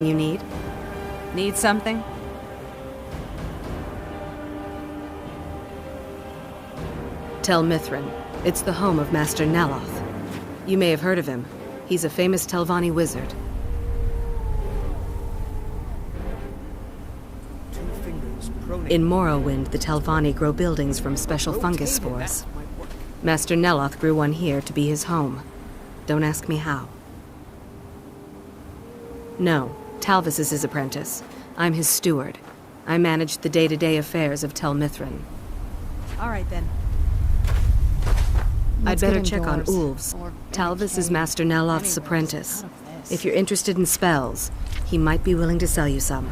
You need? Need something? Tel Mithrin. It's the home of Master Naloth. You may have heard of him. He's a famous Telvanni wizard. In Morrowind, the Telvanni grow buildings from special fungus spores. Master Naloth grew one here to be his home. Don't ask me how. No, Talvis is his apprentice. I'm his steward. I manage the day-to-day affairs of Tel Mithrin. All right, then. I'd better check on Ulves. Talvis is Master Naloth's apprentice. If you're interested in spells, he might be willing to sell you some.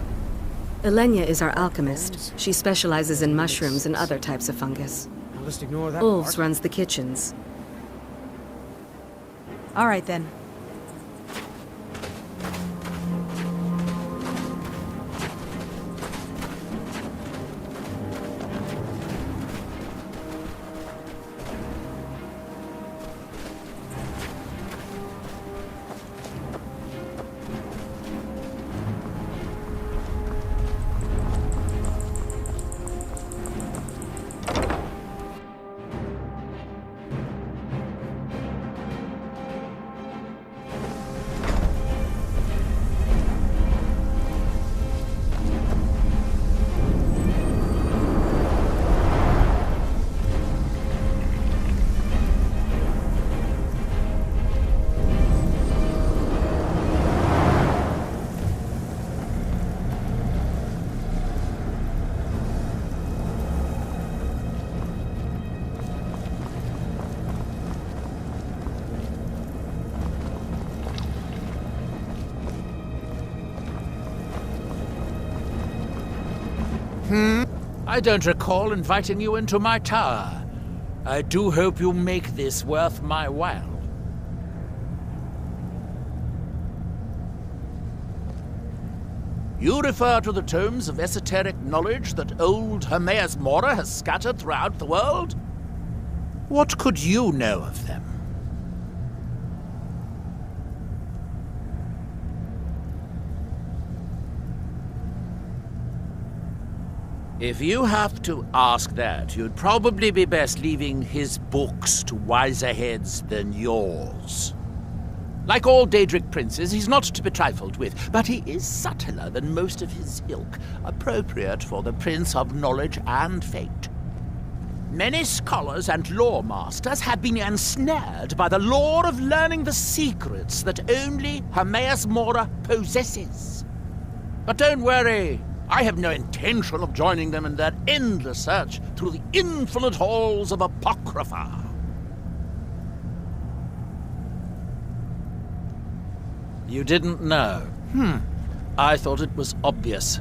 Elenia is our alchemist. She specializes in mushrooms and other types of fungus. Ulves runs the kitchens. All right, then. I don't recall inviting you into my tower. I do hope you make this worth my while. You refer to the tomes of esoteric knowledge that old Hermaeus Mora has scattered throughout the world? What could you know of them? If you have to ask that, you'd probably be best leaving his books to wiser heads than yours. Like all Daedric princes, he's not to be trifled with, but he is subtler than most of his ilk, appropriate for the Prince of Knowledge and Fate. Many scholars and lore masters have been ensnared by the lure of learning the secrets that only Hermaeus Mora possesses. But don't worry. I have no intention of joining them in their endless search through the infinite halls of Apocrypha. You didn't know? I thought it was obvious.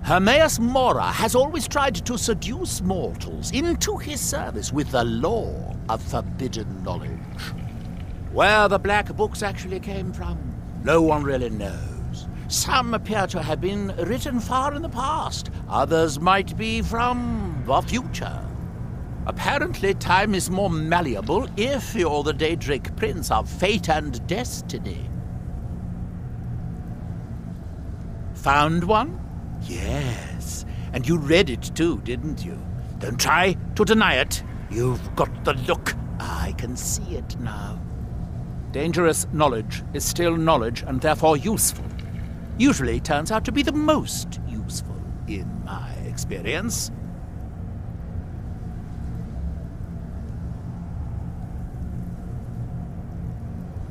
Hermaeus Mora has always tried to seduce mortals into his service with the lore of forbidden knowledge. Where the black books actually came from, no one really knows. Some appear to have been written far in the past. Others might be from the future. Apparently, time is more malleable if you're the Daedric Prince of Fate and Destiny. Found one? Yes. And you read it too, didn't you? Don't try to deny it. You've got the look. I can see it now. Dangerous knowledge is still knowledge and therefore useful. Usually turns out to be the most useful, in my experience.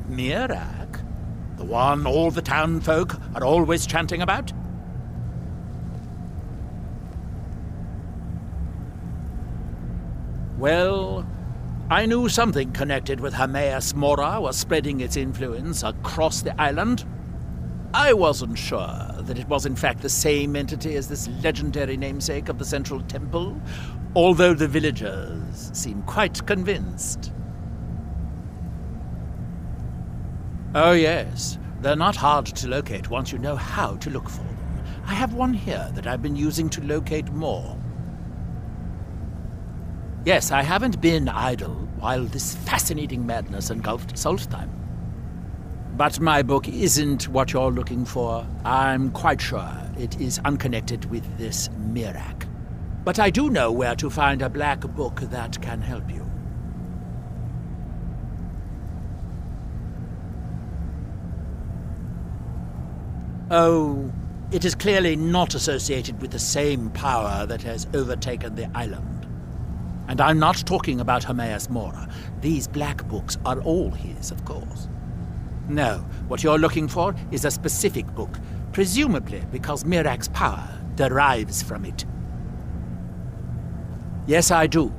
Mirak? The one all the town folk are always chanting about? Well, I knew something connected with Hermaeus Mora was spreading its influence across the island. I wasn't sure that it was in fact the same entity as this legendary namesake of the Central Temple, although the villagers seem quite convinced. Oh yes, they're not hard to locate once you know how to look for them. I have one here that I've been using to locate more. Yes, I haven't been idle while this fascinating madness engulfed Solstheim. But my book isn't what you're looking for. I'm quite sure it is unconnected with this Mirac. But I do know where to find a black book that can help you. Oh, it is clearly not associated with the same power that has overtaken the island. And I'm not talking about Hermaeus Mora. These black books are all his, of course. No, what you're looking for is a specific book, presumably because Mirac's power derives from it. Yes, I do.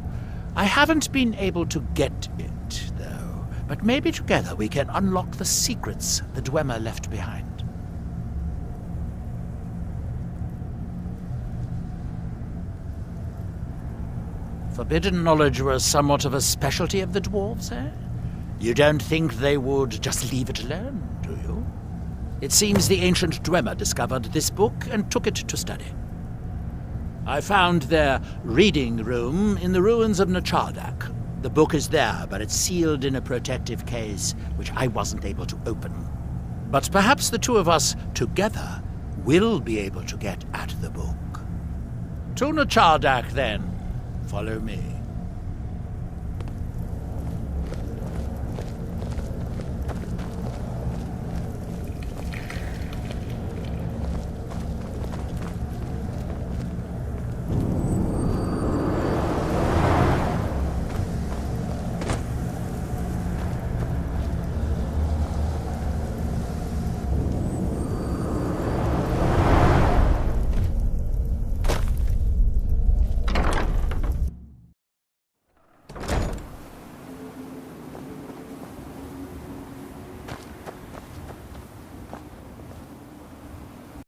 I haven't been able to get it, though. But maybe together we can unlock the secrets the Dwemer left behind. Forbidden knowledge was somewhat of a specialty of the dwarves, eh? You don't think they would just leave it alone, do you? It seems the ancient Dwemer discovered this book and took it to study. I found their reading room in the ruins of Nachardak. The book is there, but it's sealed in a protective case, which I wasn't able to open. But perhaps the two of us, together, will be able to get at the book. To Nachardak, then. Follow me.